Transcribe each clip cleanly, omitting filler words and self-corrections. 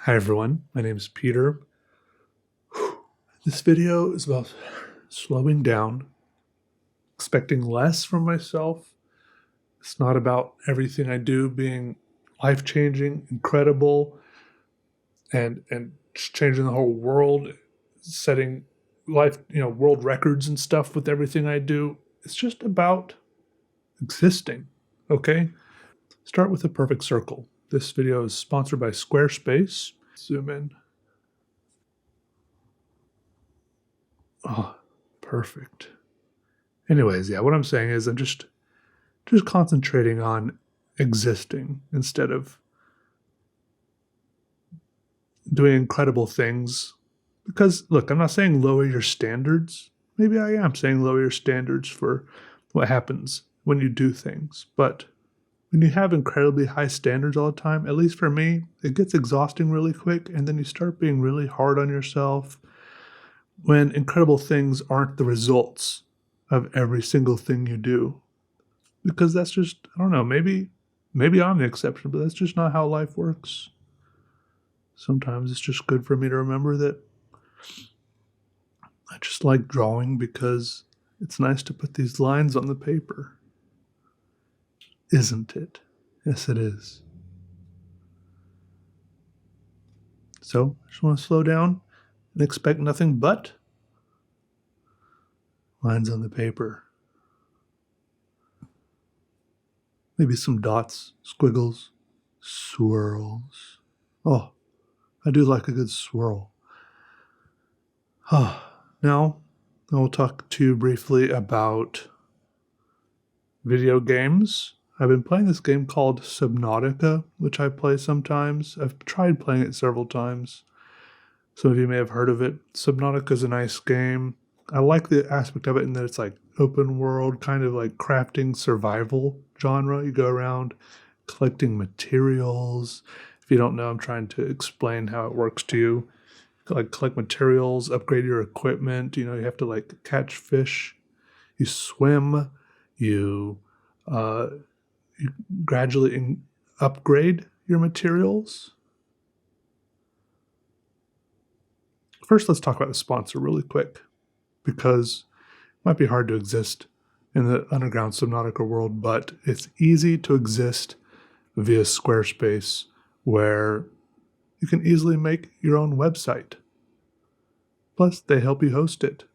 Hi everyone, my name is Peter. This video is about slowing down, expecting less from myself. It's not about everything I do being life-changing, incredible, and just changing the whole world, setting world records and stuff with everything I do. It's just about existing, okay? Start with a perfect circle. This video is sponsored by Squarespace. Zoom in. Oh, perfect. Anyways, yeah, what I'm saying is I'm just concentrating on existing instead of doing incredible things. Because look, I'm not saying lower your standards. Maybe I am saying lower your standards for what happens when you do things. But when you have incredibly high standards all the time, at least for me, it gets exhausting really quick, and then you start being really hard on yourself when incredible things aren't the results of every single thing you do. Because that's just, I don't know, maybe I'm the exception, but that's just not how life works. Sometimes it's just good for me to remember that I just like drawing because it's nice to put these lines on the paper. Isn't it? Yes, it is. So I just want to slow down and expect nothing but lines on the paper. Maybe some dots, squiggles, swirls. Oh, I do like a good swirl. Now, I will talk to you briefly about video games. I've been playing this game called Subnautica, which I play sometimes. I've tried playing it several times. Some of you may have heard of it. Subnautica is a nice game. I like the aspect of it in that it's like open world, kind of like crafting survival genre. You go around collecting materials. If you don't know, I'm trying to explain how it works to you. Like collect materials, upgrade your equipment. You have to like catch fish. You swim. You uh, you gradually upgrade your materials. First, let's talk about the sponsor really quick, because it might be hard to exist in the underground Subnautica world, but it's easy to exist via Squarespace, where you can easily make your own website. Plus, they help you host it.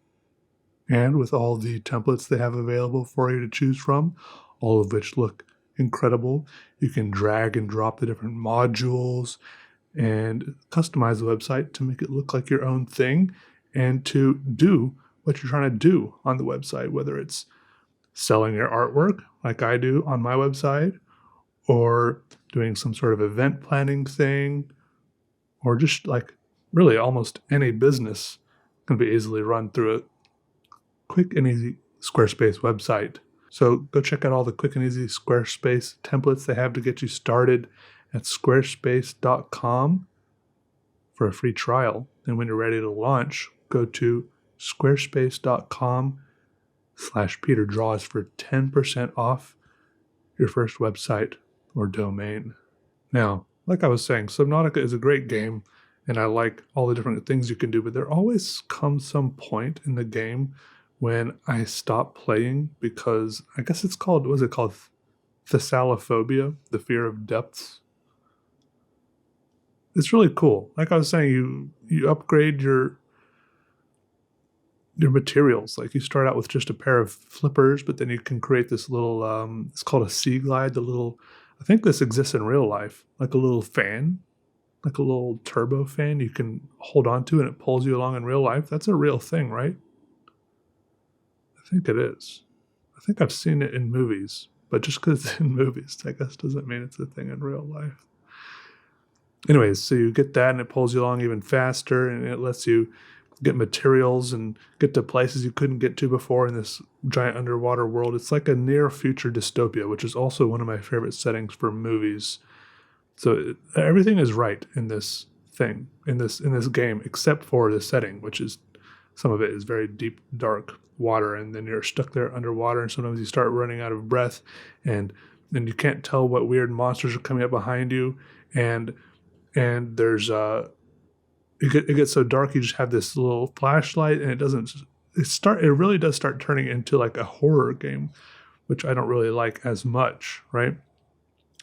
And with all the templates they have available for you to choose from, all of which look incredible, you can drag and drop the different modules and customize the website to make it look like your own thing and to do what you're trying to do on the website, whether it's selling your artwork like I do on my website, or doing some sort of event planning thing, or just like really almost any business can be easily run through a quick and easy Squarespace website. So go check out all the quick and easy Squarespace templates they have to get you started at squarespace.com for a free trial. And when you're ready to launch, go to squarespace.com/PeterDraws for 10% off your first website or domain. Now, like I was saying, Subnautica is a great game, and I like all the different things you can do, but there always comes some point in the game when I stop playing because I guess it's called, what is it called? Thessalophobia, the fear of depths. It's really cool. Like I was saying, you upgrade your materials. Like you start out with just a pair of flippers, but then you can create this little it's called a sea glide, I think this exists in real life, like a little fan, like a little turbo fan you can hold on to and it pulls you along in real life. That's a real thing, right? I think it is. I think I've seen it in movies, but just because it's in movies, I guess doesn't mean it's a thing in real life. Anyways, so you get that and it pulls you along even faster, and it lets you get materials and get to places you couldn't get to before in this giant underwater world. It's like a near future dystopia, which is also one of my favorite settings for movies. So everything is right in this thing, in this game, except for the setting, which is, some of it is very deep, dark water, and then you're stuck there underwater, and sometimes you start running out of breath, and then you can't tell what weird monsters are coming up behind you, and and there's it gets so dark you just have this little flashlight, and it really does start turning into like a horror game, which I don't really like as much, right?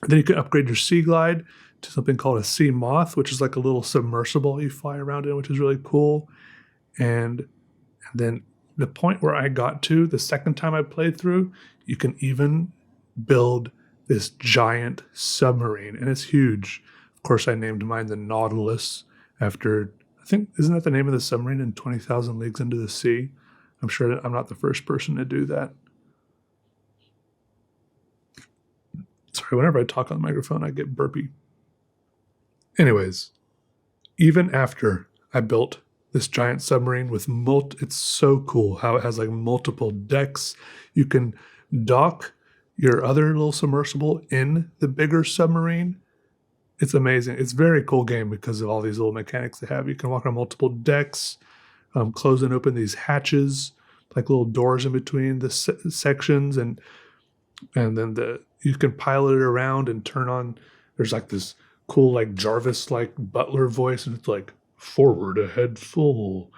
And then you can upgrade your sea glide to something called a sea moth, which is like a little submersible you fly around in, which is really cool. And then the point where I got to the second time I played through, you can even build this giant submarine, and it's huge. Of course, I named mine the Nautilus after, I think, isn't that the name of the submarine in 20,000 Leagues Into the Sea? I'm sure that I'm not the first person to do that. Sorry, whenever I talk on the microphone, I get burpy. Anyways, even after I built this giant submarine with it's so cool how it has like multiple decks. You can dock your other little submersible in the bigger submarine. It's amazing. It's a very cool game because of all these little mechanics they have. You can walk on multiple decks, close and open these hatches, like little doors in between the sections, and then you can pilot it around and turn on. There's like this cool like Jarvis like butler voice, and it's like forward ahead full,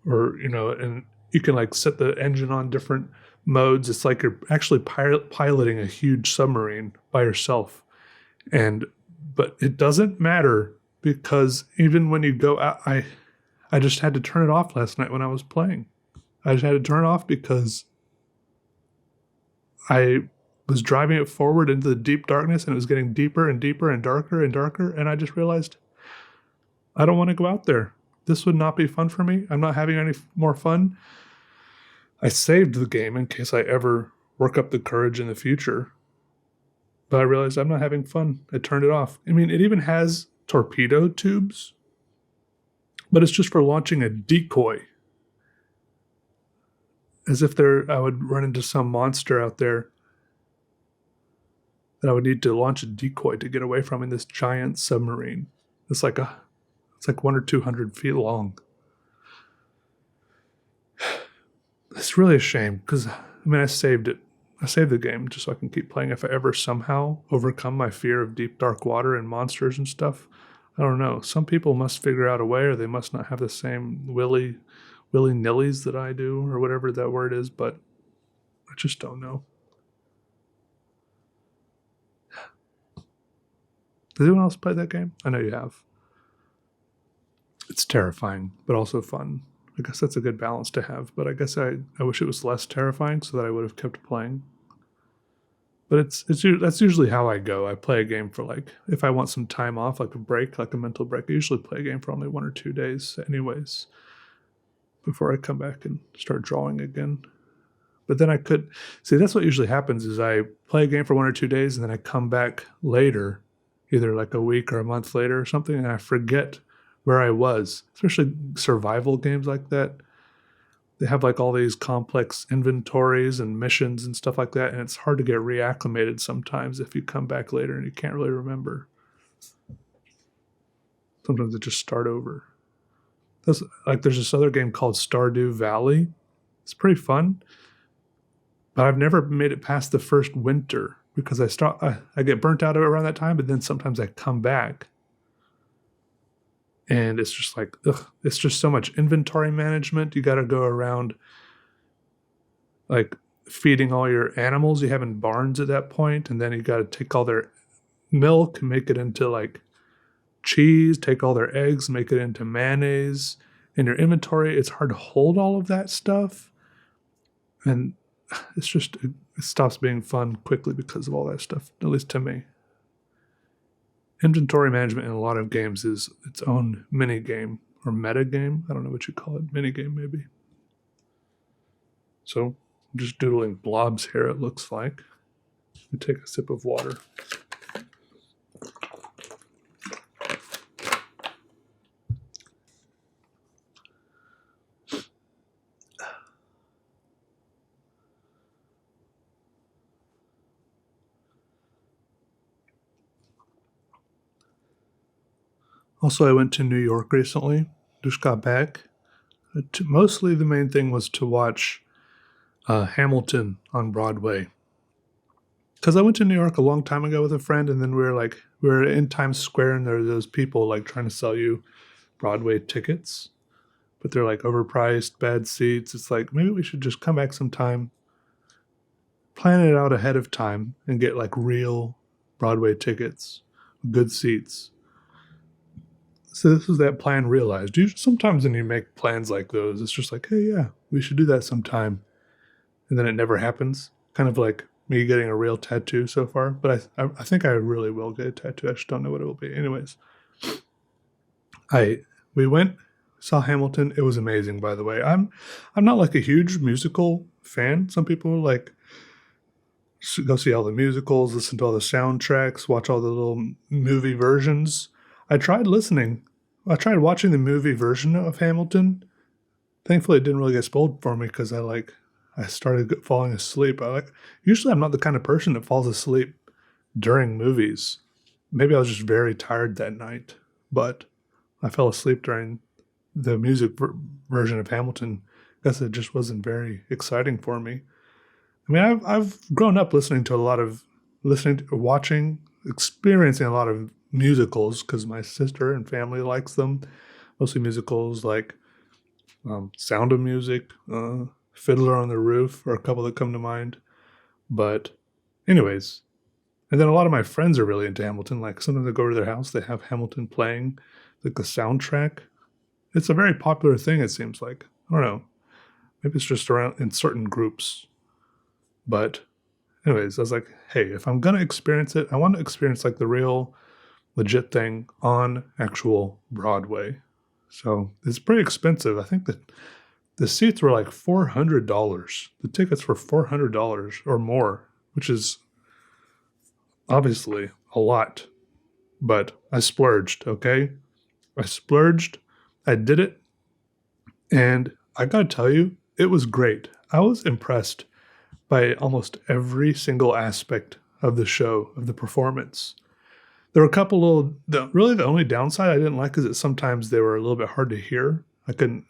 or and you can like set the engine on different modes. It's like you're actually piloting a huge submarine by yourself, but it doesn't matter because even when you go out, I just had to turn it off last night when I was playing. I just had to turn it off because I was driving it forward into the deep darkness, and it was getting deeper and deeper and darker and darker, and I just realized I don't want to go out there. This would not be fun for me. I'm not having any more fun. I saved the game in case I ever work up the courage in the future, but I realized I'm not having fun. I turned it off. I mean, it even has torpedo tubes, but it's just for launching a decoy. As if I would run into some monster out there that I would need to launch a decoy to get away from in this giant submarine. It's like 100 or 200 feet long. It's really a shame because I saved it. I saved the game just so I can keep playing. If I ever somehow overcome my fear of deep dark water and monsters and stuff, I don't know. Some people must figure out a way, or they must not have the same willy-nillys that I do, or whatever that word is, but I just don't know. Has anyone else played that game? I know you have. It's terrifying, but also fun. I guess that's a good balance to have, but I guess I wish it was less terrifying so that I would have kept playing. But that's usually how I go. I play a game for like, if I want some time off, like a break, like a mental break, I usually play a game for only 1 or 2 days anyways, before I come back and start drawing again. But then that's what usually happens is I play a game for 1 or 2 days, and then I come back later, either like a week or a month later or something, and I forget where I was, especially survival games like that. They have like all these complex inventories and missions and stuff like that, and it's hard to get reacclimated sometimes if you come back later and you can't really remember. Sometimes it just start over. There's this other game called Stardew Valley. It's pretty fun, but I've never made it past the first winter because I get burnt out around that time, but then sometimes I come back. And it's just like, it's just so much inventory management. You got to go around like feeding all your animals you have in barns at that point. And then you got to take all their milk and make it into like cheese, take all their eggs, make it into mayonnaise. In your inventory, it's hard to hold all of that stuff. And it stops being fun quickly because of all that stuff, at least to me. Inventory management in a lot of games is its own mini game or meta game. I don't know what you call it. Mini game, maybe. So I'm just doodling blobs here, it looks like. Let me take a sip of water. Also, I went to New York recently. Just got back. Mostly the main thing was to watch Hamilton on Broadway. Because I went to New York a long time ago with a friend, and then we were like, We were in Times Square, and there are those people like trying to sell you Broadway tickets, but they're like overpriced, bad seats. It's like maybe we should just come back sometime, plan it out ahead of time, and get like real Broadway tickets, good seats. So this is that plan realized. Sometimes when you make plans like those, it's just like, hey, yeah, we should do that sometime, and then it never happens. Kind of like me getting a real tattoo so far, but I think I really will get a tattoo. I just don't know what it will be. Anyways, we went, saw Hamilton. It was amazing, by the way. I'm not like a huge musical fan. Some people like go see all the musicals, listen to all the soundtracks, watch all the little movie versions. I tried listening. I tried watching the movie version of Hamilton. Thankfully, it didn't really get spoiled for me because I started falling asleep. Usually I'm not the kind of person that falls asleep during movies. Maybe I was just very tired that night, but I fell asleep during the music version of Hamilton. I guess it just wasn't very exciting for me. I mean, I've grown up watching, experiencing a lot of musicals because my sister and family likes them. Mostly musicals like Sound of Music, Fiddler on the Roof are a couple that come to mind. But anyways, and then a lot of my friends are really into Hamilton. Like sometimes I go to their house, they have Hamilton playing, like the soundtrack. It's a very popular thing, it seems like. I don't know. Maybe it's just around in certain groups. But anyways, I was like, hey, if I'm going to experience it, I want to experience like the real legit thing on actual Broadway. So it's pretty expensive. I think that the seats were like $400. The tickets were $400 or more, which is obviously a lot. But I splurged, okay? I splurged. I did it. And I got to tell you, it was great. I was impressed by almost every single aspect of the show, of the performance. There were a couple really the only downside I didn't like is that sometimes they were a little bit hard to hear. I couldn't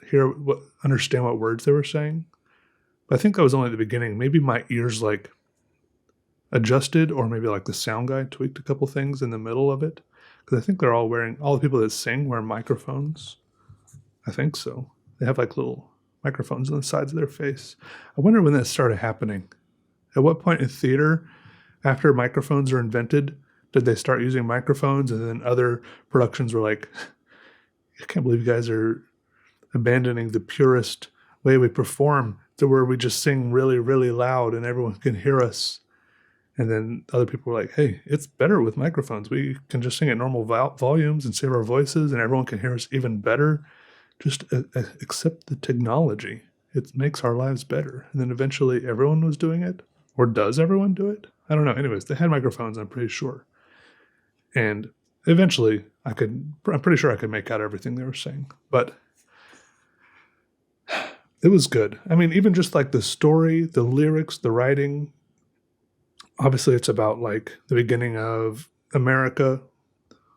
understand what words they were saying. But I think that was only the beginning. Maybe my ears like adjusted, or maybe like the sound guy tweaked a couple things in the middle of it. Because I think all the people that sing wear microphones. I think so. They have like little microphones on the sides of their face. I wonder when that started happening. At what point in theater, after microphones are invented, did they start using microphones? And then other productions were like, I can't believe you guys are abandoning the purest way we perform to where we just sing really, really loud and everyone can hear us. And then other people were like, hey, it's better with microphones. We can just sing at normal volumes and save our voices and everyone can hear us even better. Just accept the technology. It makes our lives better. And then eventually everyone was doing it. Or does everyone do it? I don't know. Anyways, they had microphones, I'm pretty sure. And eventually I'm pretty sure I could make out everything they were saying. But it was good. I mean, even just like the story, the lyrics, the writing. Obviously, it's about like the beginning of America,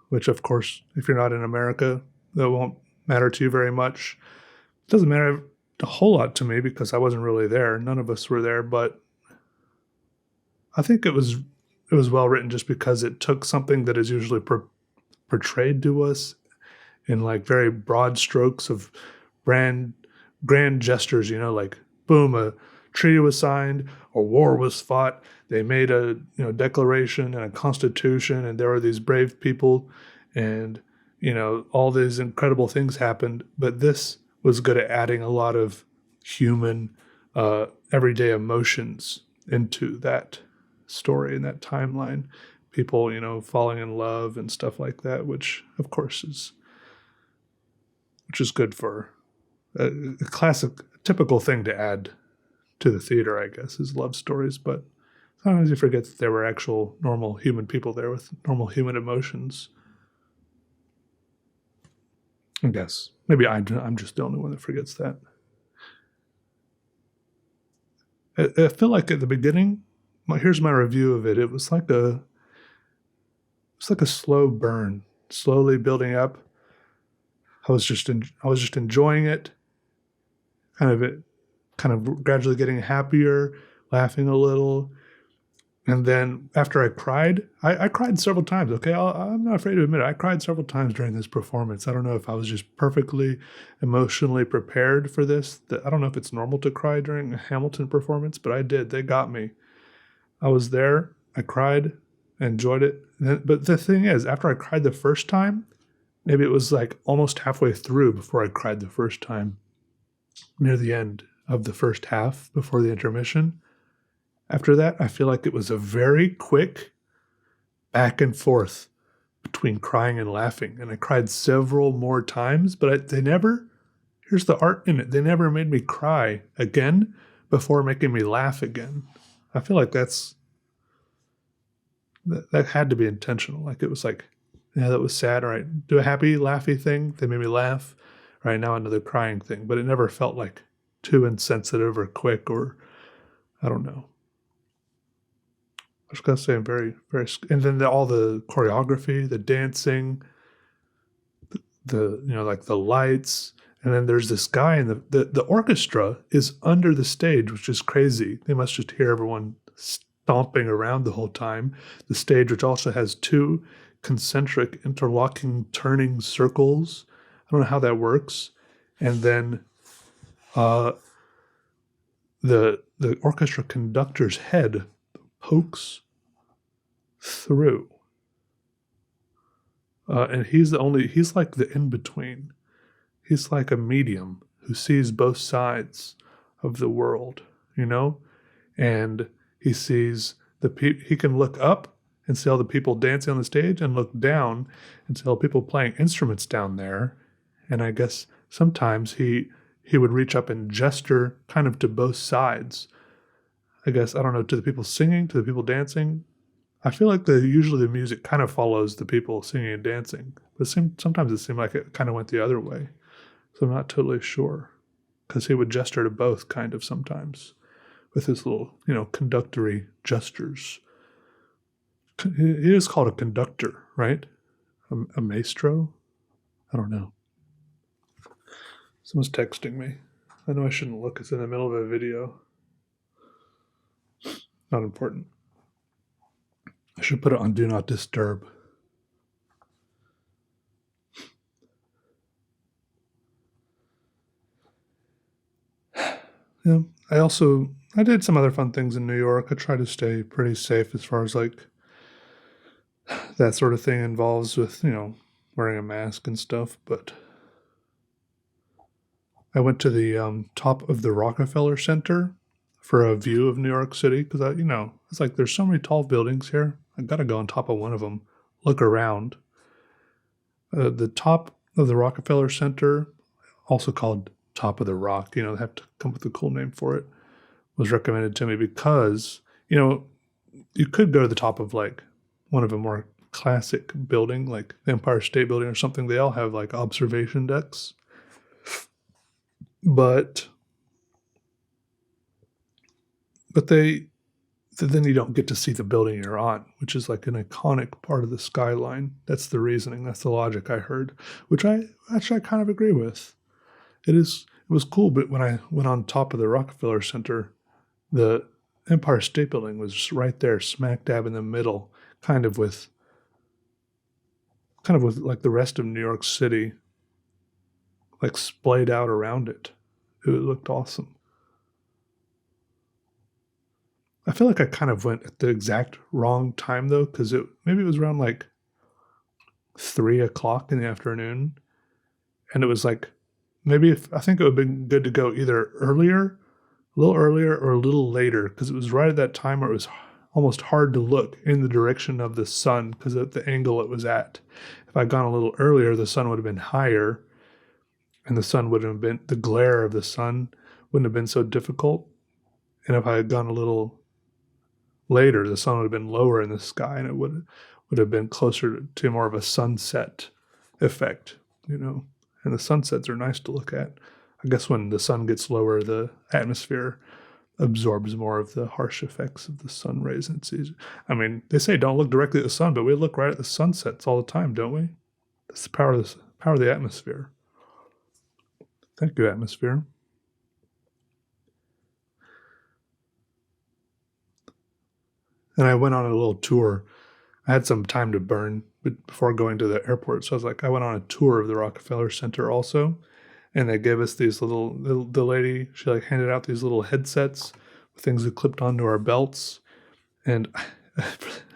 which of course, if you're not in America, that won't matter to you very much. It doesn't matter a whole lot to me because I wasn't really there. None of us were there, but I think it was well written just because it took something that is usually portrayed to us in like very broad strokes of grand gestures, like boom, a treaty was signed, a war was fought, they made a declaration and a constitution, and there were these brave people, and all these incredible things happened. But this was good at adding a lot of human, everyday emotions into that story and that timeline. People, falling in love and stuff like that, which of course is good for a classic, typical thing to add to the theater, I guess, is love stories. But sometimes you forget that there were actual normal human people there with normal human emotions. I guess. Maybe I'm just the only one that forgets that. I feel like at the beginning, here's my review of it. It was like a slow burn, slowly building up. I was just enjoying it, kind of gradually getting happier, laughing a little, And then after I cried, I cried several times. Okay, I'm not afraid to admit it. I cried several times during this performance. I don't know if I was just perfectly emotionally prepared for this. I don't know if it's normal to cry during a Hamilton performance, but I did. They got me. I was there. I cried, enjoyed it. But the thing is, after I cried the first time, maybe it was like almost halfway through before I cried the first time, near the end of the first half before the intermission. After that, I feel like it was a very quick back and forth between crying and laughing. And I cried several more times, but they never, here's the art in it, they never made me cry again before making me laugh again. I feel like that had to be intentional. Like it was like, yeah, that was sad. All right, do a happy, laughy thing. They made me laugh. All right, now another crying thing. But it never felt like too insensitive or quick or, I don't know. I was gonna say I'm very, very, and then all the choreography, the dancing, like the lights, and then there's this guy, and the orchestra is under the stage, which is crazy. They must just hear everyone stomping around the whole time. The stage, which also has two concentric, interlocking, turning circles. I don't know how that works. And then the orchestra conductor's head pokes through. And he's like the in-between. He's like a medium who sees both sides of the world, And he sees he can look up and see all the people dancing on the stage and look down and see all the people playing instruments down there. And I guess sometimes he would reach up and gesture kind of to both sides. I guess, I don't know, to the people singing, to the people dancing. I feel like usually the music kind of follows the people singing and dancing, but sometimes it seemed like it kind of went the other way. So I'm not totally sure, because he would gesture to both kind of sometimes with his little, conductory gestures. He is called a conductor, right? A maestro? I don't know. Someone's texting me. I know I shouldn't look. It's in the middle of a video. Not important. I should put it on Do Not Disturb. Yeah, I did some other fun things in New York. I try to stay pretty safe as far as like that sort of thing involves with, wearing a mask and stuff. But I went to the top of the Rockefeller Center for a view of New York City because it's like there's so many tall buildings here. I got to go on top of one of them, look around. The top of the Rockefeller Center, also called Top of the Rock, they have to come up with a cool name for it, was recommended to me because, you could go to the top of like one of a more classic building, like the Empire State Building or something. They all have like observation decks. But then you don't get to see the building you're on, which is like an iconic part of the skyline. That's the reasoning. That's the logic I heard, which I kind of agree with. It was cool, but when I went on top of the Rockefeller Center, the Empire State Building was just right there, smack dab in the middle, kind of with like the rest of New York City, like splayed out around it. It looked awesome. I feel like I kind of went at the exact wrong time though, because maybe it was around like 3:00 in the afternoon, and it was like I think it would have been good to go either a little earlier, or a little later, because it was right at that time where it was almost hard to look in the direction of the sun because of the angle it was at. If I'd gone a little earlier, the sun would have been higher, and the glare of the sun wouldn't have been so difficult. And if I had gone a little later, the sun would have been lower in the sky, and it would have been closer to more of a sunset effect, And the sunsets are nice to look at. I guess when the sun gets lower, the atmosphere absorbs more of the harsh effects of the sun rays. And they say don't look directly at the sun, but we look right at the sunsets all the time, don't we? That's the power of the atmosphere. Thank you, atmosphere. And I went on a little tour. I had some time to burn before going to the airport. So I was like, I went on a tour of the Rockefeller Center also. And they gave us these the lady, she like handed out these little headsets with things that clipped onto our belts. And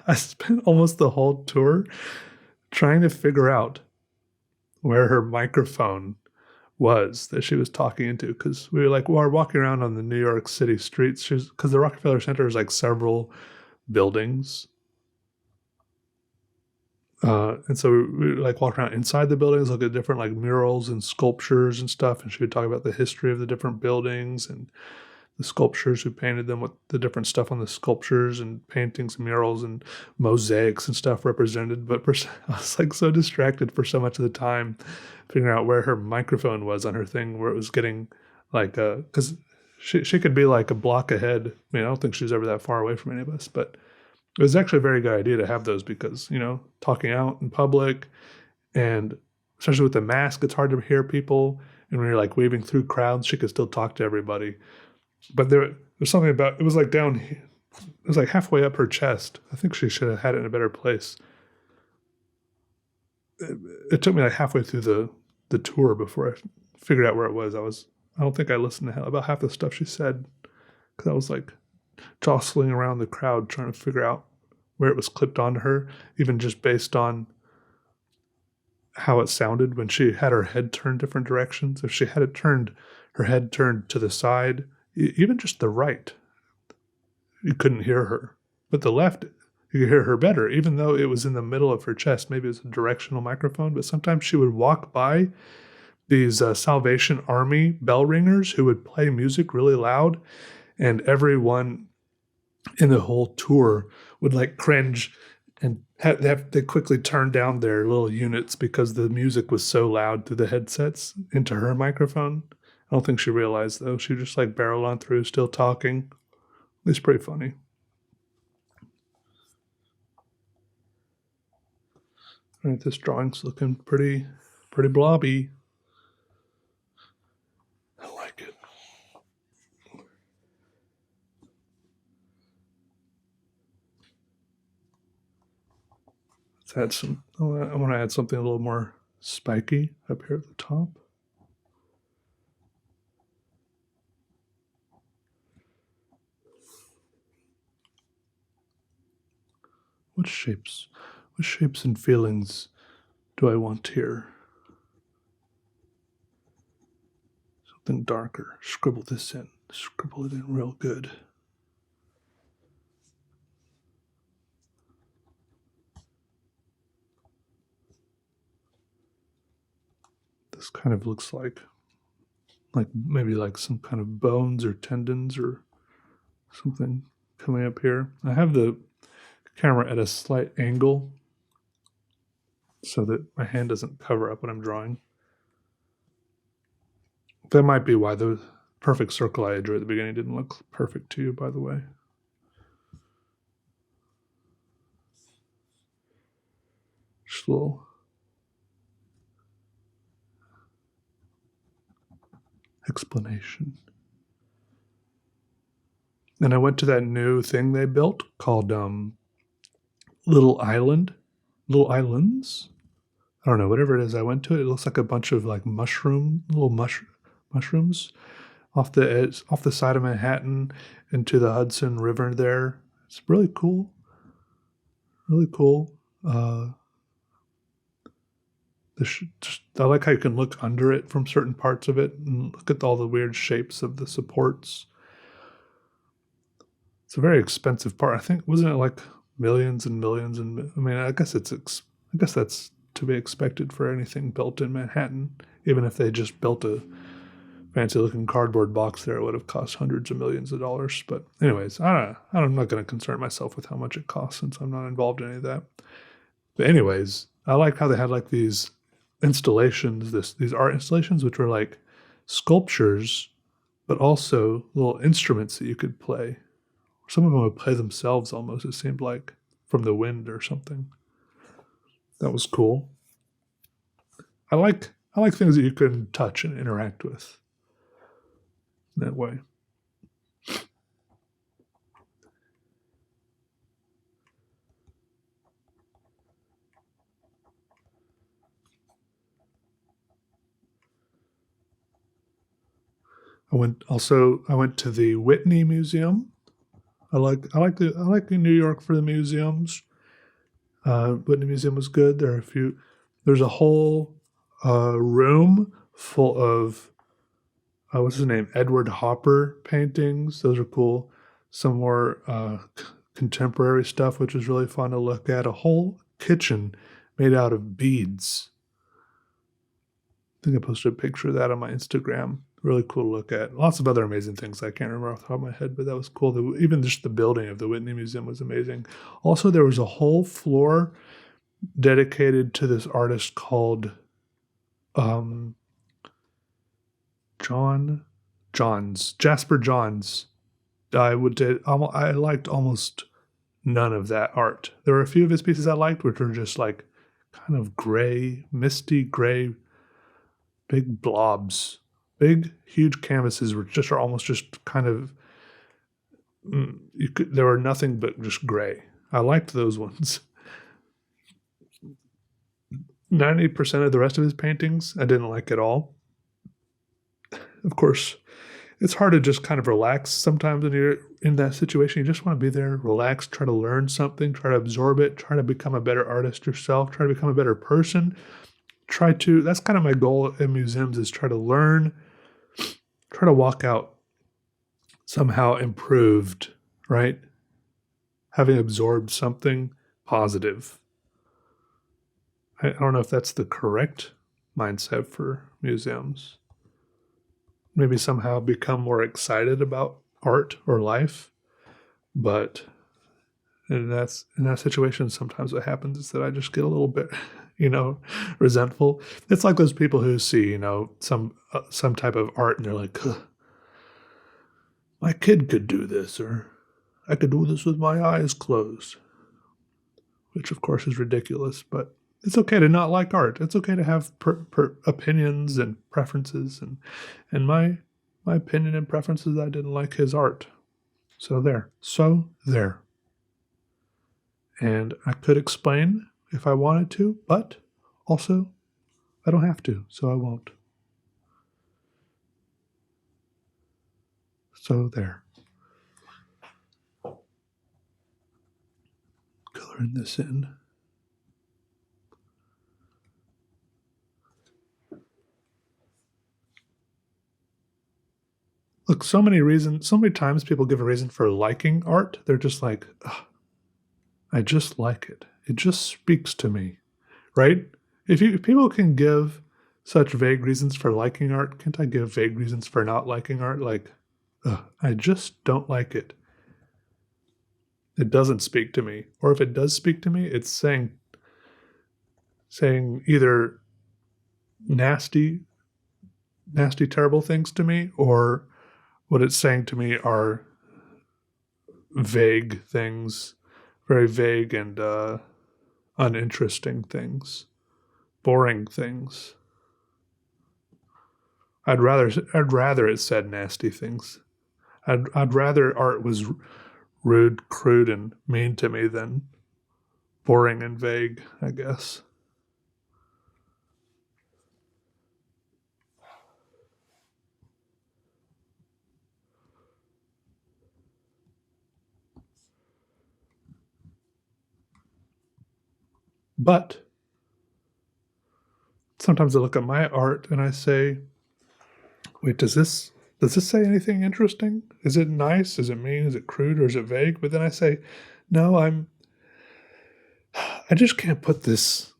I spent almost the whole tour trying to figure out where her microphone was that she was talking into, because we were walking around on the New York City streets. Because the Rockefeller Center is like several buildings, and so we like walk around inside the buildings, look at different like murals and sculptures and stuff, and she would talk about the history of the different buildings and the sculptors who painted them, with the different stuff on the sculptures and paintings and murals and mosaics and stuff represented. But I was like so distracted for so much of the time figuring out where her microphone was on her thing, where it was getting like, because she could be like a block ahead. I mean, I don't think she's ever that far away from any of us, but it was actually a very good idea to have those because, talking out in public, and especially with the mask, it's hard to hear people. And when you're like weaving through crowds, she could still talk to everybody. But there's something about it was like down, it was like halfway up her chest. I think she should have had it in a better place. It took me like halfway through the tour before I figured out where it was. I don't think I listened to about half the stuff she said, because I was like jostling around the crowd trying to figure out where it was clipped onto her, even just based on how it sounded when she had her head turned different directions. If she had her head turned to the side, even just the right, you couldn't hear her. But the left, you could hear her better, even though it was in the middle of her chest. Maybe it was a directional microphone, but sometimes she would walk by these Salvation Army bell ringers who would play music really loud, and everyone in the whole tour would like cringe and they quickly turned down their little units because the music was so loud through the headsets into her microphone. I don't think she realized, though. She just like barreled on through, still talking. It's pretty funny. All right, this drawing's looking pretty blobby. I like it. Let's add some. I want to add something a little more spiky up here at the top. What shapes and feelings do I want here? Something darker. Scribble this in. Scribble it in real good. This kind of looks like maybe like some kind of bones or tendons or something coming up here. I have the camera at a slight angle so that my hand doesn't cover up what I'm drawing. That might be why the perfect circle I drew at the beginning didn't look perfect to you, by the way. Just a little explanation. And I went to that new thing they built called Little Islands. I don't know, whatever it is. I went to it. It looks like a bunch of like little mushrooms off the side of Manhattan into the Hudson River there. It's really cool. Really cool. I like how you can look under it from certain parts of it and look at all the weird shapes of the supports. It's a very expensive part. I think, wasn't it like millions and millions? And I mean, I guess that's to be expected for anything built in Manhattan. Even if they just built a fancy looking cardboard box there, it would have cost hundreds of millions of dollars. But anyways, I'm not going to concern myself with how much it costs since I'm not involved in any of that. But anyways, I like how they had like these installations, these art installations, which were like sculptures, but also little instruments that you could play. Some of them would play themselves almost, it seemed like, from the wind or something. That was cool. I like things that you can touch and interact with that way. I went to the Whitney Museum. I like New York for the museums. Whitney Museum was good. There's a whole room full of what's his name? Edward Hopper paintings. Those are cool. Some more contemporary stuff, which is really fun to look at. A whole kitchen made out of beads. I think I posted a picture of that on my Instagram. Really cool to look at. Lots of other amazing things I can't remember off the top of my head, but that was cool. Even just the building of the Whitney Museum was amazing. Also, there was a whole floor dedicated to this artist called Jasper Johns. I liked almost none of that art. There were a few of his pieces I liked, which were just like kind of gray, misty gray, big blobs, big, huge canvases, which are almost just kind of. There were nothing but just gray. I liked those ones. 90% of the rest of his paintings I didn't like at all. Of course, it's hard to just kind of relax sometimes when you're in that situation. You just want to be there, relax, try to learn something, try to absorb it, try to become a better artist yourself, try to become a better person. That's kind of my goal in museums, is try to learn, try to walk out somehow improved, right? Having absorbed something positive. I don't know if that's the correct mindset for museums. Maybe somehow become more excited about art or life. But in that situation, sometimes what happens is that I just get a little bit, resentful. It's like those people who see, some type of art and they're like, my kid could do this, or I could do this with my eyes closed, which of course is ridiculous, but it's okay to not like art. It's okay to have opinions and preferences, and my opinion and preferences, I didn't like his art. So there. And I could explain if I wanted to, but also I don't have to, so I won't. So there. Coloring this in. Look, so many times people give a reason for liking art. They're just like, I just like it. It just speaks to me, right? If people can give such vague reasons for liking art, can't I give vague reasons for not liking art? Like, I just don't like it. It doesn't speak to me. Or if it does speak to me, it's saying either nasty, terrible things to me, or what it's saying to me are vague things, very vague and uninteresting things, boring things. I'd rather it said nasty things. I'd rather art was rude, crude, and mean to me than boring and vague, I guess. But sometimes I look at my art and I say, wait, does this say anything interesting? Is it nice? Is it mean? Is it crude? Or is it vague? But then I say, no, I just can't put this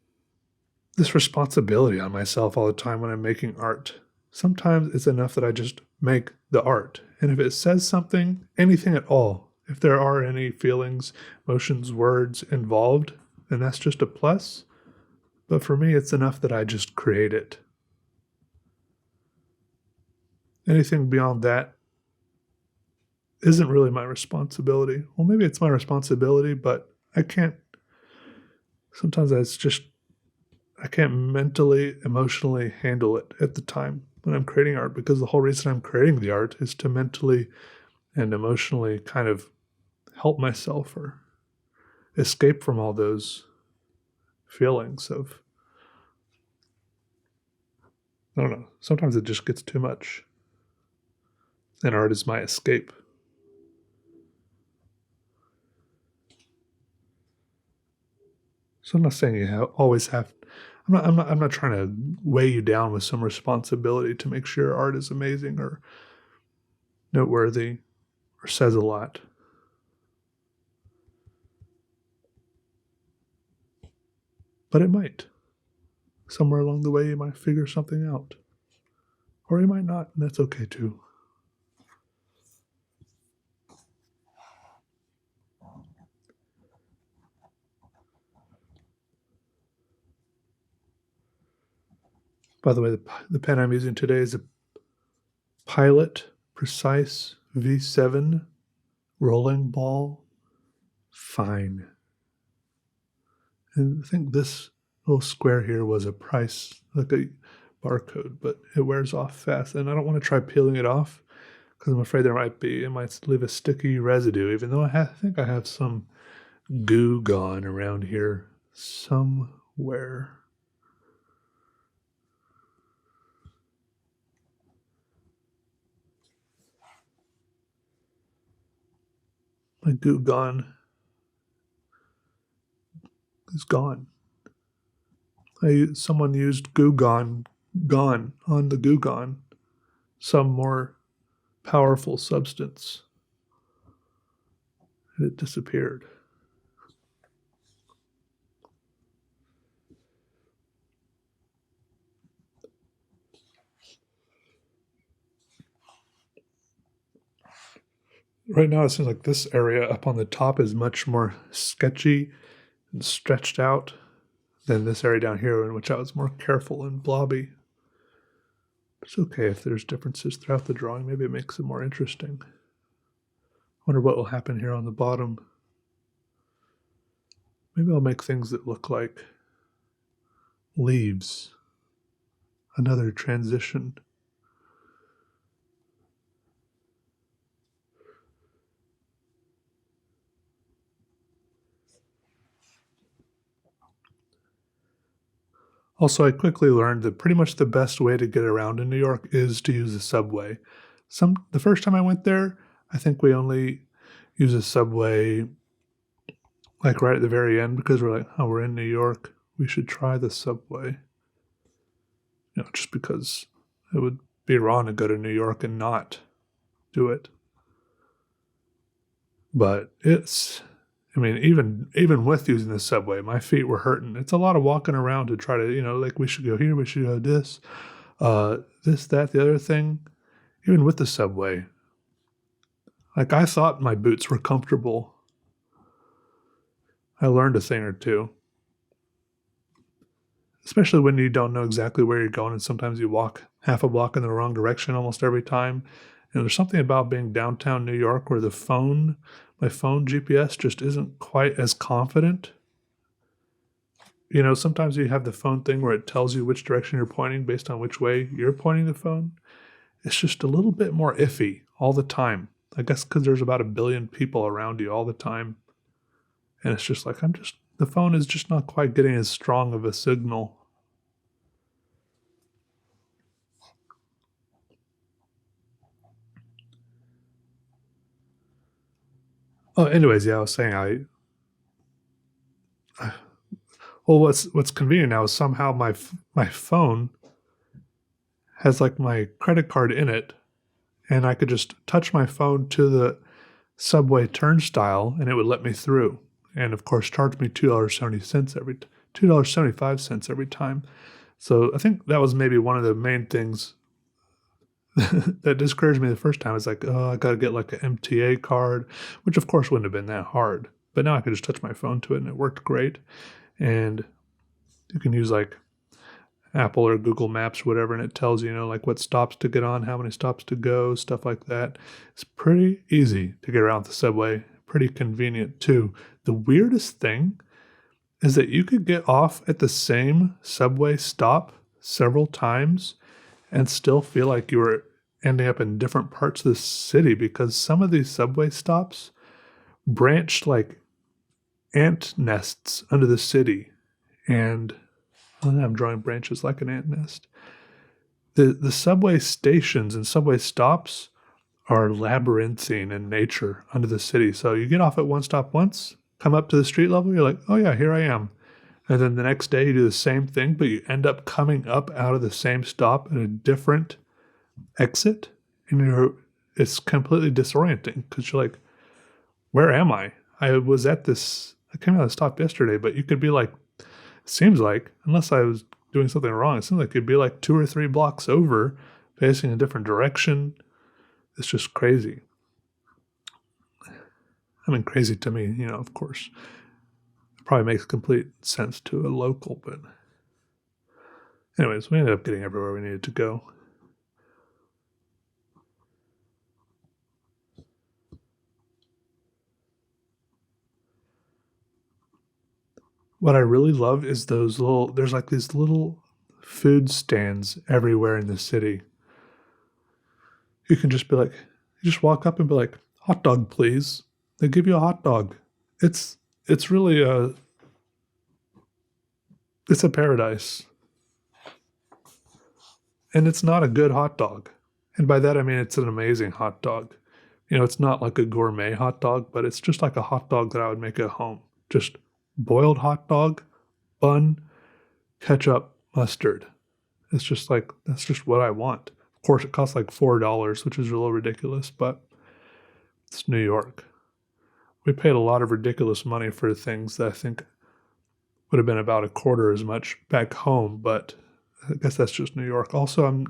responsibility on myself all the time when I'm making art. Sometimes it's enough that I just make the art. And if it says something, anything at all, if there are any feelings, emotions, words involved, then that's just a plus. But for me, it's enough that I just create it. Anything beyond that isn't really my responsibility. Well, maybe it's my responsibility, but sometimes I can't mentally, emotionally handle it at the time when I'm creating art, because the whole reason I'm creating the art is to mentally and emotionally kind of help myself or escape from all those feelings of, I don't know, sometimes it just gets too much. and art is my escape. So I'm not saying you always have. I'm not trying to weigh you down with some responsibility to make sure art is amazing or noteworthy or says a lot. But it might. Somewhere along the way, you might figure something out. Or you might not, and that's okay too. By the way, the pen I'm using today is a Pilot Precise V7 rolling ball fine. And I think this little square here was a price, like a barcode, but it wears off fast. And I don't want to try peeling it off because I'm afraid it might leave a sticky residue, even though I think I have some goo gone around here somewhere. My goo gone is gone. Someone used goo gone on the goo gone, some more powerful substance, and it disappeared. Right now, it seems like this area up on the top is much more sketchy and stretched out than this area down here, in which I was more careful and blobby. It's okay if there's differences throughout the drawing. Maybe it makes it more interesting. I wonder what will happen here on the bottom. Maybe I'll make things that look like leaves. Another transition. Also, I quickly learned that pretty much the best way to get around in New York is to use the subway. The first time I went there, I think we only use a subway like right at the very end because we're like, oh, we're in New York. We should try the subway. Just because it would be wrong to go to New York and not do it. But even with using the subway, my feet were hurting. It's a lot of walking around to try to, like we should go here, we should go this, that, the other thing. Even with the subway, like I thought my boots were comfortable. I learned a thing or two. Especially when you don't know exactly where you're going, and sometimes you walk half a block in the wrong direction almost every time. And there's something about being downtown New York where my phone GPS just isn't quite as confident. Sometimes you have the phone thing where it tells you which direction you're pointing based on which way you're pointing the phone. It's just a little bit more iffy all the time. I guess because there's about 1 billion people around you all the time. And it's just like, the phone is just not quite getting as strong of a signal. Oh, anyways, yeah, I was saying well, what's convenient now is somehow my phone has like my credit card in it, and I could just touch my phone to the subway turnstile, and it would let me through. And of course, charge me $2.75 every time. So I think that was maybe one of the main things that discouraged me the first time. It's like, oh, I got to get like an MTA card, which of course wouldn't have been that hard. But now I could just touch my phone to it, and it worked great. And you can use like Apple or Google Maps or whatever, and it tells you, like what stops to get on, how many stops to go, stuff like that. It's pretty easy to get around the subway. Pretty convenient too. The weirdest thing is that you could get off at the same subway stop several times and still feel like you were ending up in different parts of the city, because some of these subway stops branched like ant nests under the city. And I'm drawing branches like an ant nest. The subway stations and subway stops are labyrinthine in nature under the city. So you get off at one stop once, come up to the street level, you're like, oh yeah, here I am. And then the next day you do the same thing, but you end up coming up out of the same stop at a different exit. And it's completely disorienting because you're like, where am I? I came out of the stop yesterday, but you could be like, it seems like, unless I was doing something wrong, it seems like you'd be like 2 or 3 blocks over, facing a different direction. It's just crazy. I mean, crazy to me, of course. It probably makes complete sense to a local, but anyways, we ended up getting everywhere we needed to go. What I really love is there's like these little food stands everywhere in the city. You can just be like, you just walk up and be like, hot dog, please. They give you a hot dog. It's really it's a paradise. And it's not a good hot dog. And by that I mean it's an amazing hot dog. It's not like a gourmet hot dog, but it's just like a hot dog that I would make at home. Just boiled hot dog, bun, ketchup, mustard. It's just like, that's just what I want. Of course, it costs like $4, which is a little ridiculous, but it's New York. We paid a lot of ridiculous money for things that I think would have been about a quarter as much back home, but I guess that's just New York. Also, I'm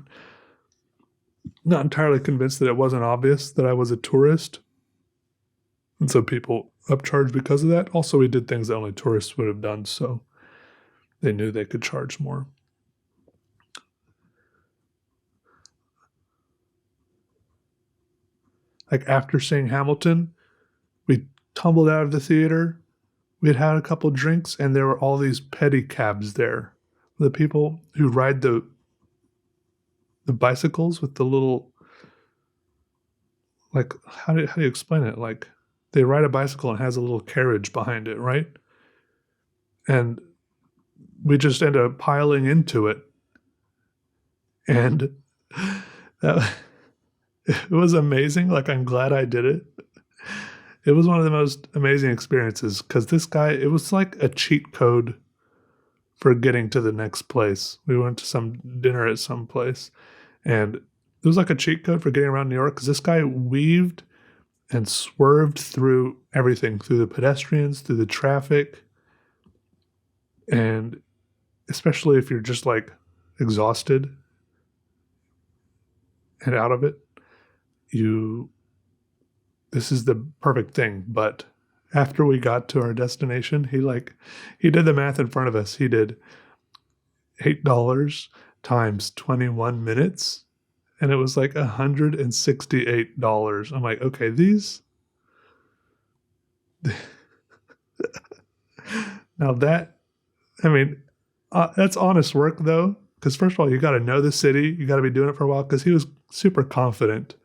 not entirely convinced that it wasn't obvious that I was a tourist, and so people upcharged because of that. Also, we did things that only tourists would have done, so they knew they could charge more. Like after seeing Hamilton, we tumbled out of the theater. We had had a couple drinks, and there were all these pedicabs there. The people who ride the bicycles with the little, like, how do you explain it? Like, they ride a bicycle and has a little carriage behind it, right? And we just end up piling into it. And that, it was amazing. Like, I'm glad I did it. It was one of the most amazing experiences because this guy, it was like a cheat code for getting to the next place. We went to some dinner at some place, and it was like a cheat code for getting around New York because this guy weaved and swerved through everything, through the pedestrians, through the traffic, and especially if you're just like exhausted and out of it, this is the perfect thing. But after we got to our destination, he did the math in front of us. He did $8 times 21 minutes, and it was like $168. I'm like, okay, now that's honest work though, because first of all, you got to know the city, you got to be doing it for a while, because he was super confident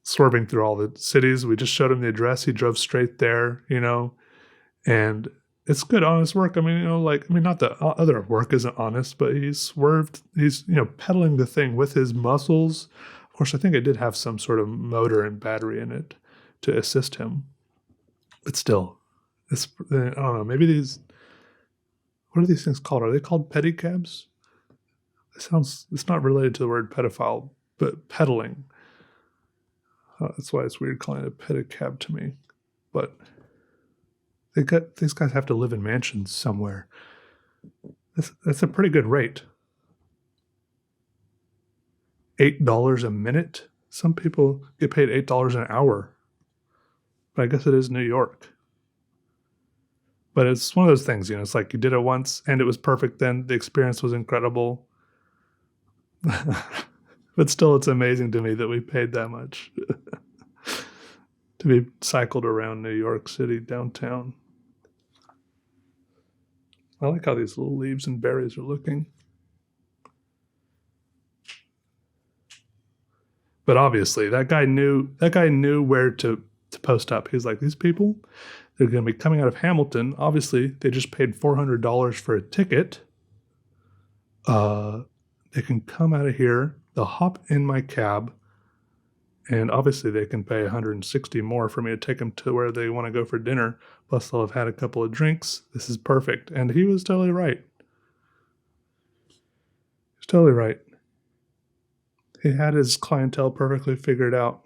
swerving through all the cities. We just showed him the address. He drove straight there, and it's good, honest work. Not that other work isn't honest, but he swerved. He's, pedaling the thing with his muscles. Of course, I think it did have some sort of motor and battery in it to assist him. But still, I don't know, maybe what are these things called? Are they called pedicabs? It's not related to the word pedophile, but pedaling. That's why it's weird calling it a pedicab to me. But these guys have to live in mansions somewhere. That's a pretty good rate. $8 a minute? Some people get paid $8 an hour. But I guess it is New York. But it's one of those things, it's like you did it once and it was perfect then. The experience was incredible. But still, it's amazing to me that we paid that much to be cycled around New York City downtown. I like how these little leaves and berries are looking. But obviously, that guy knew where to post up. He's like, these people, they're going to be coming out of Hamilton. Obviously, they just paid $400 for a ticket. They can come out of here. They'll hop in my cab, And obviously they can pay 160 more for me to take them to where they want to go for dinner. Plus they'll have had a couple of drinks. This is perfect. And he was totally right. He's totally right. He had his clientele perfectly figured out.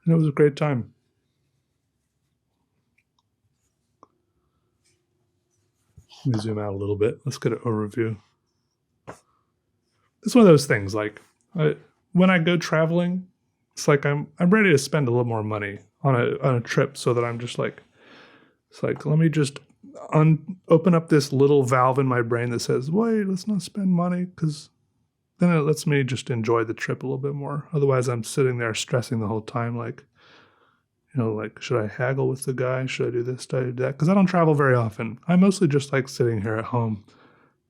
And it was a great time. Let me zoom out a little bit. Let's get an overview. It's one of those things like when I go traveling, it's like I'm ready to spend a little more money on a trip so that I'm just like, it's like, let me just open up this little valve in my brain that says, wait, let's not spend money, because then it lets me just enjoy the trip a little bit more. Otherwise, I'm sitting there stressing the whole time, like, like, should I haggle with the guy? Should I do this? Should I do that? Because I don't travel very often. I mostly just like sitting here at home,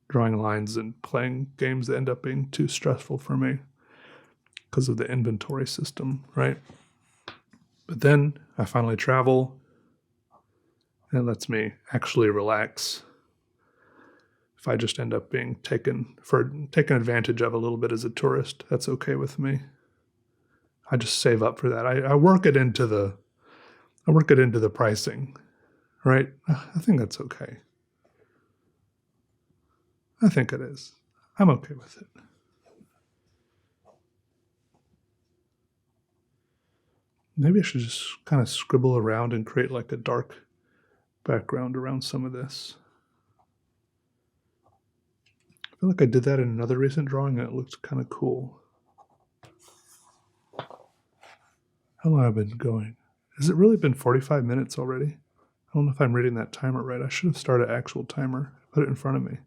drawing lines and playing games that end up being too stressful for me because of the inventory system, right? But then I finally travel, and it lets me actually relax. If I just end up being taken advantage of a little bit as a tourist, that's okay with me. I just save up for that. I work it into the pricing, right? I think that's okay. I think it is. I'm okay with it. Maybe I should just kind of scribble around and create like a dark background around some of this. I feel like I did that in another recent drawing and it looked kind of cool. How long have I been going? Has it really been 45 minutes already? I don't know if I'm reading that timer right. I should have started an actual timer, put it in front of me.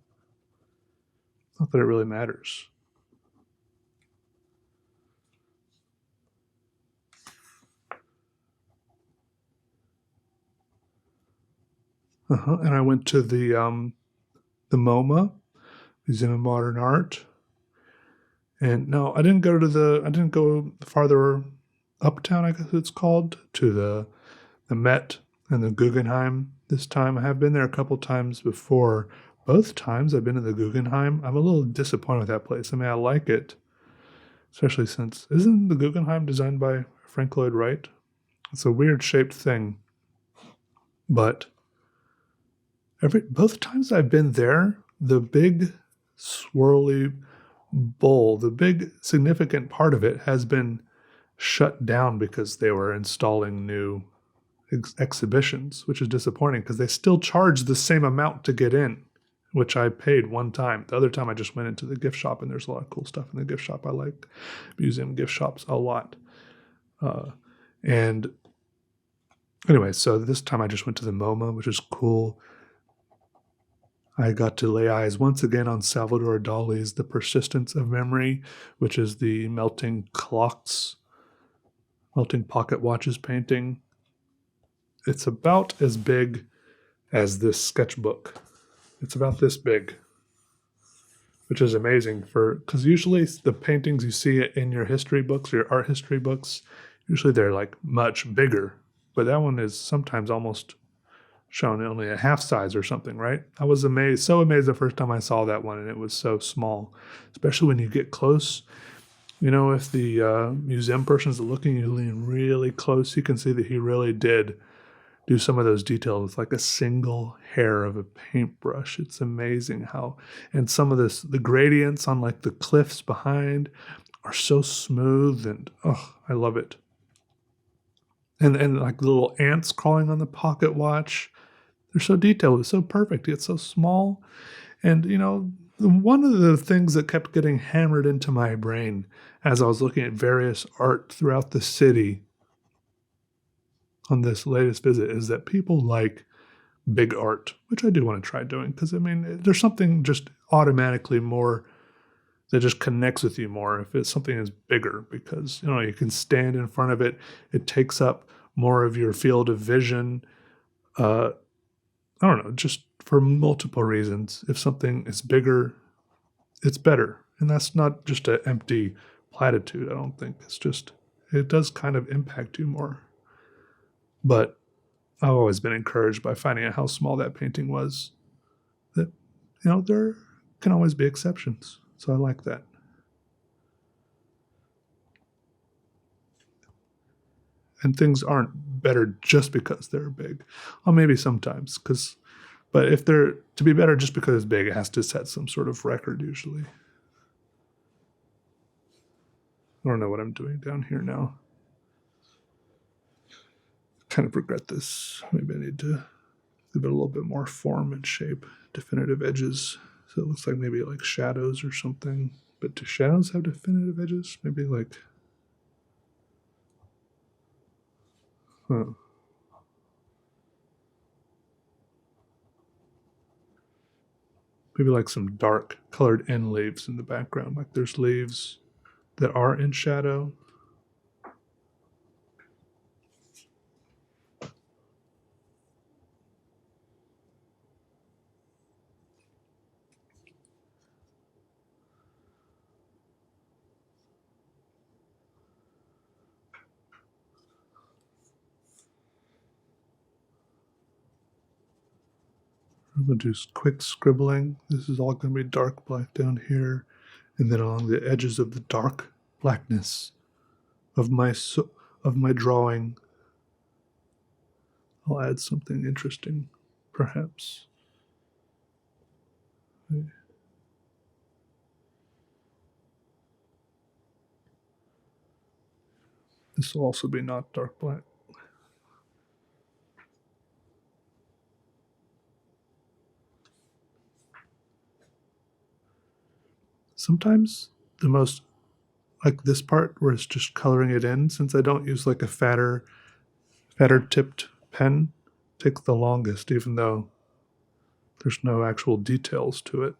Not that it really matters. And I went to the MoMA, Museum of Modern Art. And no, I didn't go farther uptown, I guess it's called, to the Met and the Guggenheim this time. I have been there a couple times before. Both times I've been to the Guggenheim, I'm a little disappointed with that place. I mean, I like it, especially since, isn't the Guggenheim designed by Frank Lloyd Wright? It's a weird shaped thing. But both times I've been there, the big swirly bowl, the big significant part of it has been shut down because they were installing new exhibitions, which is disappointing because they still charge the same amount to get in, which I paid one time. The other time I just went into the gift shop, and there's a lot of cool stuff in the gift shop. I like museum gift shops a lot. And anyway, so this time I just went to the MoMA, which is cool. I got to lay eyes once again on Salvador Dali's The Persistence of Memory, which is the melting clocks, melting pocket watches painting. It's about as big as this sketchbook. It's about this big, which is amazing because usually the paintings you see in your history books, your art history books, usually they're like much bigger, but that one is sometimes almost shown only a half size or something, right? I was so amazed the first time I saw that one, and it was so small, especially when you get close. If the museum person's looking, you lean really close, you can see that he really did do some of those details with like a single hair of a paintbrush. It's amazing how, and some of the gradients on like the cliffs behind are so smooth, and I love it. And like the little ants crawling on the pocket watch, they're so detailed. It's so perfect. It's so small. And, one of the things that kept getting hammered into my brain as I was looking at various art throughout the city on this latest visit is that people like big art, which I do want to try doing because, there's something just automatically more that just connects with you more if it's something that's bigger because, you can stand in front of it. It takes up more of your field of vision. I don't know, just for multiple reasons. If something is bigger, it's better. And that's not just an empty platitude, I don't think. It's just, it does kind of impact you more. But I've always been encouraged by finding out how small that painting was. That, there can always be exceptions. So I like that. And things aren't better just because they're big. Well, maybe sometimes, but if they're to be better just because it's big, it has to set some sort of record usually. I don't know what I'm doing down here now. Kind of regret this. Maybe I need to give it a little bit more form and shape, definitive edges. So it looks like maybe like shadows or something. But do shadows have definitive edges? Maybe like, huh. Maybe like some dark colored end leaves in the background. Like there's leaves that are in shadow. I'm going to do quick scribbling. This is all going to be dark black down here. And then along the edges of the dark blackness of my drawing, I'll add something interesting, perhaps. This will also be not dark black. Sometimes the most, like this part where it's just coloring it in, since I don't use like a fatter tipped pen, takes the longest, even though there's no actual details to it.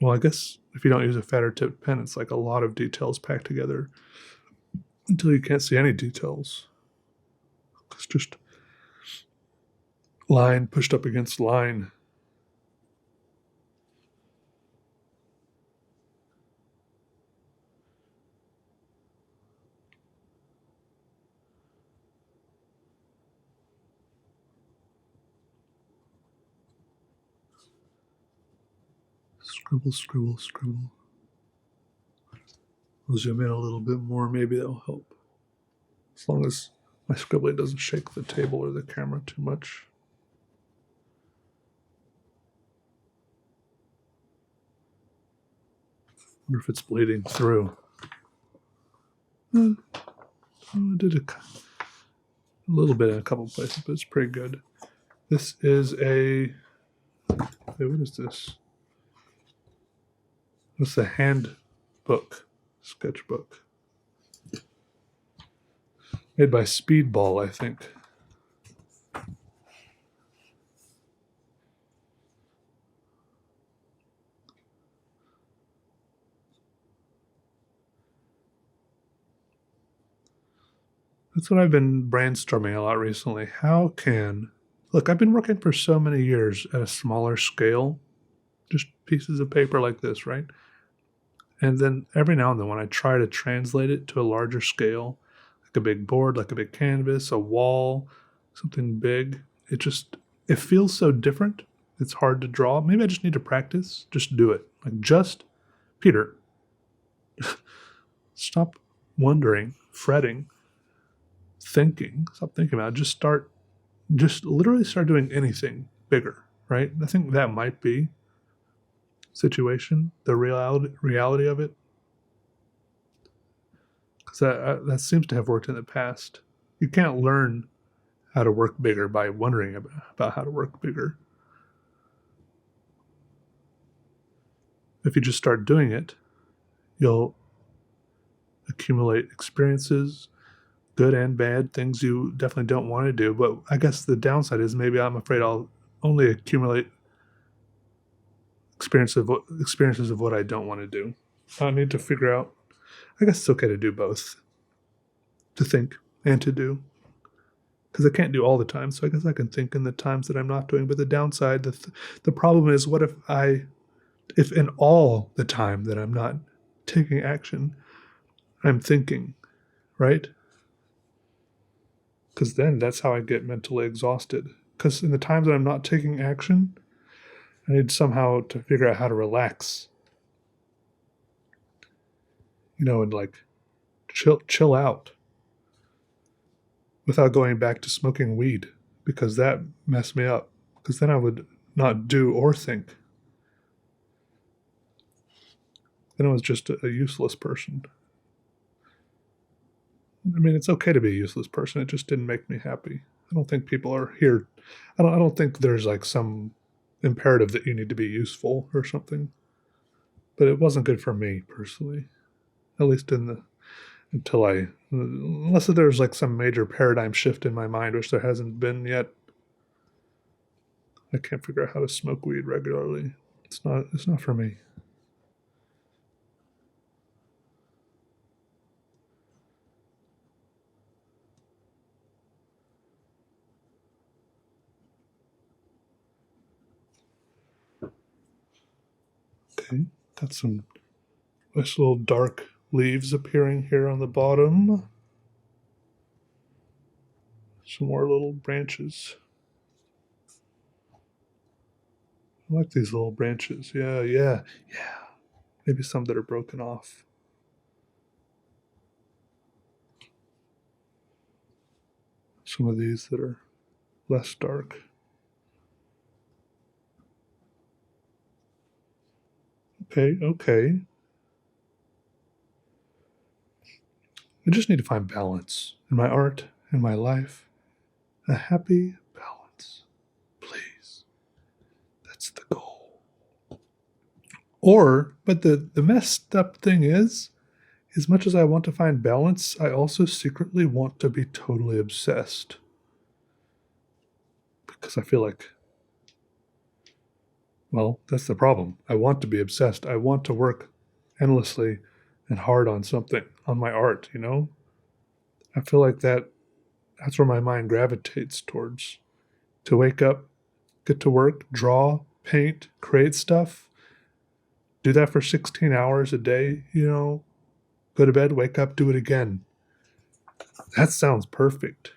Well, I guess if you don't use a fatter tipped pen, it's like a lot of details packed together until you can't see any details. It's just line pushed up against line. Scribble, scribble, scribble. I'll zoom in a little bit more. Maybe that'll help. As long as my scribbling doesn't shake the table or the camera too much. I wonder if it's bleeding through. I did a little bit in a couple places, but it's pretty good. This is a... Wait, what is this? It's a handbook, sketchbook. Made by Speedball, I think. That's what I've been brainstorming a lot recently. Look, I've been working for so many years at a smaller scale, just pieces of paper like this, right? And then every now and then when I try to translate it to a larger scale, like a big board, like a big canvas, a wall, something big, it feels so different. It's hard to draw. Maybe I just need to practice. Just do it. Peter, stop wondering, fretting, thinking. Stop thinking about it. Just literally start doing anything bigger, right? I think that might be situation, the reality of it. Because that seems to have worked in the past. You can't learn how to work bigger by wondering about how to work bigger. If you just start doing it, you'll accumulate experiences, good and bad, things you definitely don't want to do. But I guess the downside is maybe I'm afraid I'll only accumulate experiences of what I don't want to do. I need to figure out. I guess it's okay to do both, to think and to do, because I can't do all the time. So I guess I can think in the times that I'm not doing. But the downside, the problem is, what if in all the time that I'm not taking action, I'm thinking, right? Because then that's how I get mentally exhausted. Because in the times that I'm not taking action, I need somehow to figure out how to relax, and like chill out without going back to smoking weed, because that messed me up. Because then I would not do or think. Then I was just a useless person. I mean, it's okay to be a useless person. It just didn't make me happy. I don't think people are here. I don't think there's like some imperative that you need to be useful or something. But it wasn't good for me personally. At least until unless there's like some major paradigm shift in my mind, which there hasn't been yet. I can't figure out how to smoke weed regularly. It's not for me. Okay, got some nice little dark leaves appearing here on the bottom. Some more little branches. I like these little branches. Yeah, yeah, yeah. Maybe some that are broken off. Some of these that are less dark. Okay, okay. I just need to find balance in my art, in my life. A happy balance. Please. That's the goal. But the messed up thing is, as much as I want to find balance, I also secretly want to be totally obsessed. Because I feel like, well, that's the problem. I want to be obsessed. I want to work endlessly and hard on something, on my art. I feel like that's where my mind gravitates towards. To wake up, get to work, draw, paint, create stuff, do that for 16 hours a day, go to bed, wake up, do it again. That sounds perfect.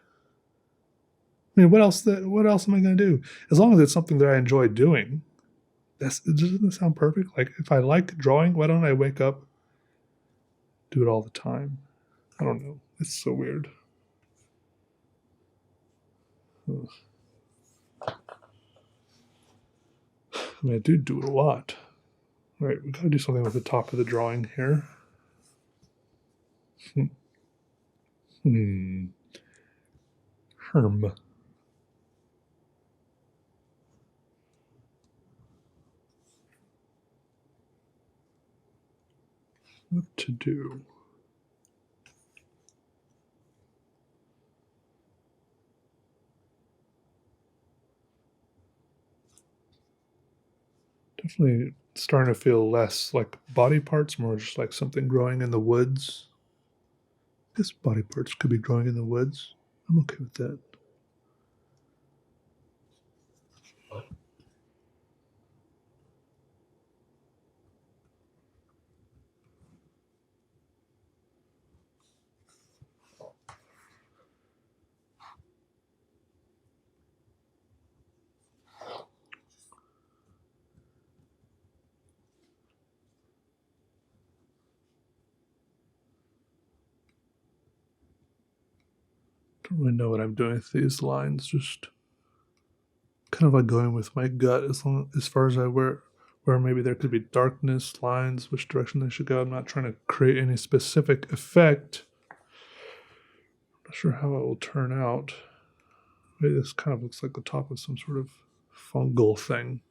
I mean, what else am I going to do? As long as it's something that I enjoy doing. Doesn't that sound perfect? Like, if I like drawing, why don't I wake up, do it all the time? I don't know. It's so weird. Ugh. I mean, I do it a lot. All right, we got to do something with the top of the drawing here. Hmm. Herm. What to do? Definitely starting to feel less like body parts, more just like something growing in the woods. I guess body parts could be growing in the woods. I'm okay with that. Don't really know what I'm doing with these lines. Just kind of like going with my gut as far as where maybe there could be darkness, lines, which direction they should go. I'm not trying to create any specific effect. Not sure how it will turn out. Maybe this kind of looks like the top of some sort of fungal thing.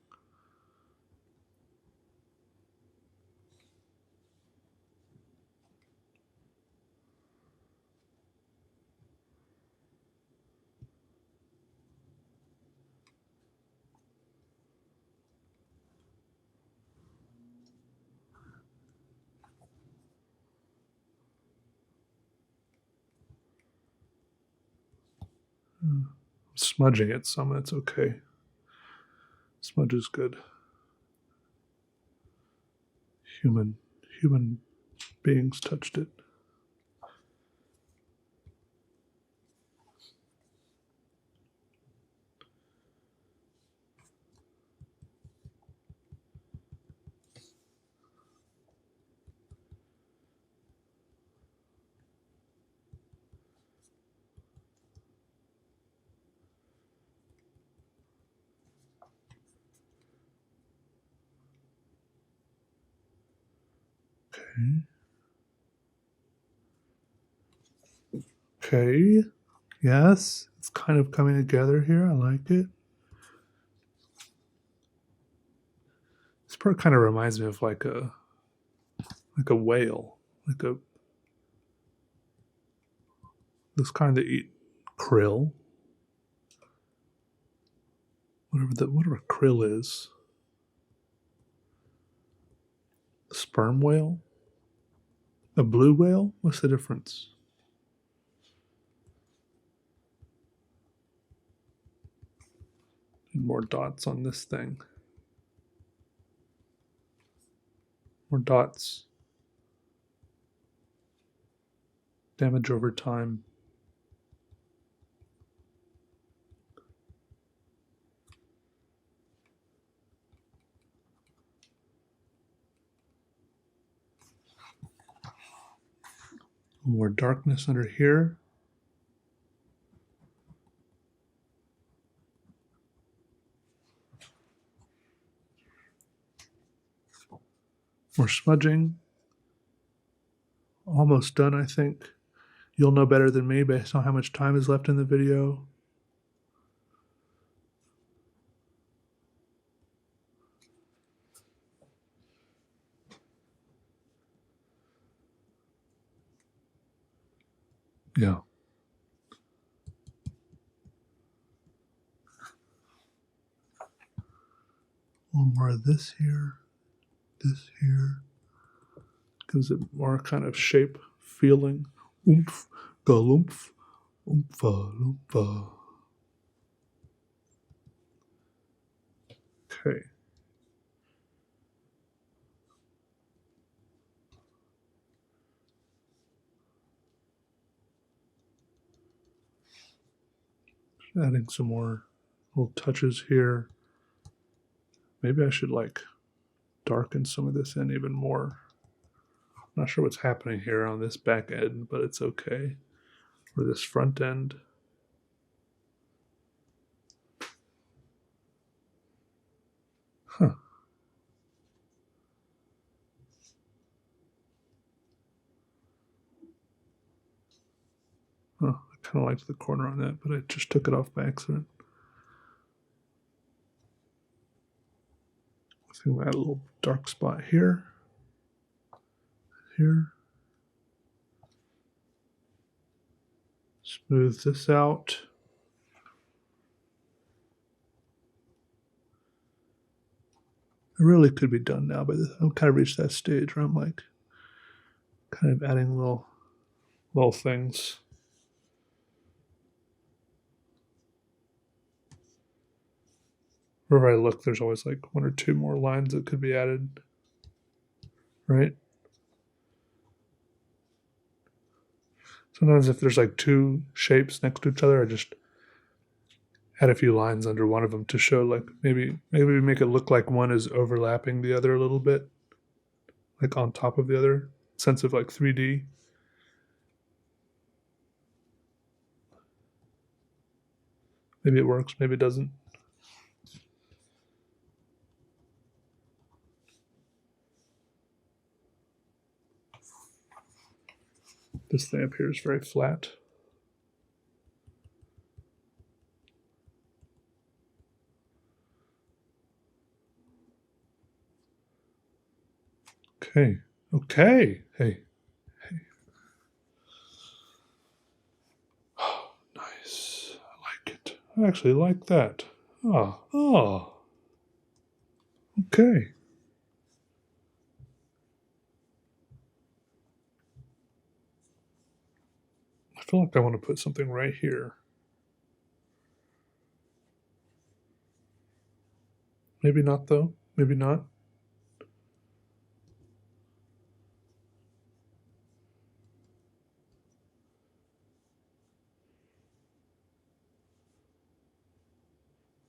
I'm smudging it some. That's okay. Smudge is good. Human beings touched it. Okay. Yes, it's kind of coming together here. I like it. This part kind of reminds me of like a whale, like a this kind that eat krill, whatever krill is. A sperm whale, a blue whale. What's the difference? Need more dots on this thing. More dots. Damage over time. More darkness under here. More smudging. Almost done, I think. You'll know better than me based on how much time is left in the video. Yeah. One more of this here. This here. Gives it more kind of shape, feeling. Oomph, galumph, oompa, loompa. Okay. Adding some more little touches here. Maybe I should like darken some of this in even more. I'm not sure what's happening here on this back end, but it's okay. Or this front end. Huh. Huh. I kind of liked the corner on that, but I just took it off by accident. I think we'll add a little dark spot here. Here. Smooth this out. It really could be done now, but I've kind of reached that stage where I'm like kind of adding little things. Wherever I look, there's always like one or two more lines that could be added, right? Sometimes if there's like two shapes next to each other, I just add a few lines under one of them to show like maybe we make it look like one is overlapping the other a little bit, like on top of the other, sense of like 3D. Maybe it works, maybe it doesn't. This thing up here is very flat. Okay. Okay. Hey. Oh, nice. I like it. I actually like that. Oh. Okay. I feel like I want to put something right here. Maybe not, though. Maybe not.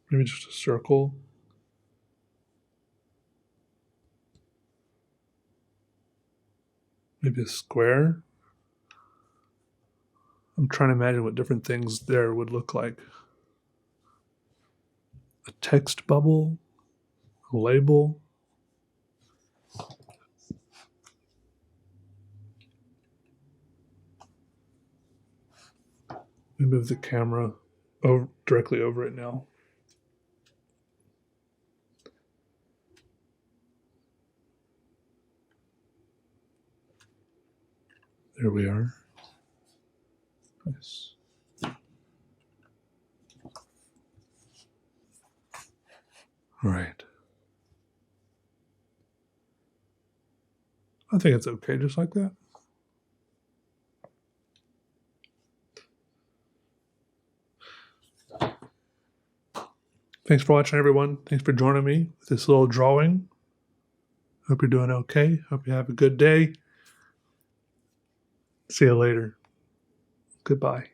Maybe just a circle. Maybe a square. I'm trying to imagine what different things there would look like. A text bubble, a label. me move the camera directly over it now. There we are. Nice. All right. I think it's okay just like that. Thanks for watching, everyone. Thanks for joining me with this little drawing. Hope you're doing okay. Hope you have a good day. See you later. Goodbye.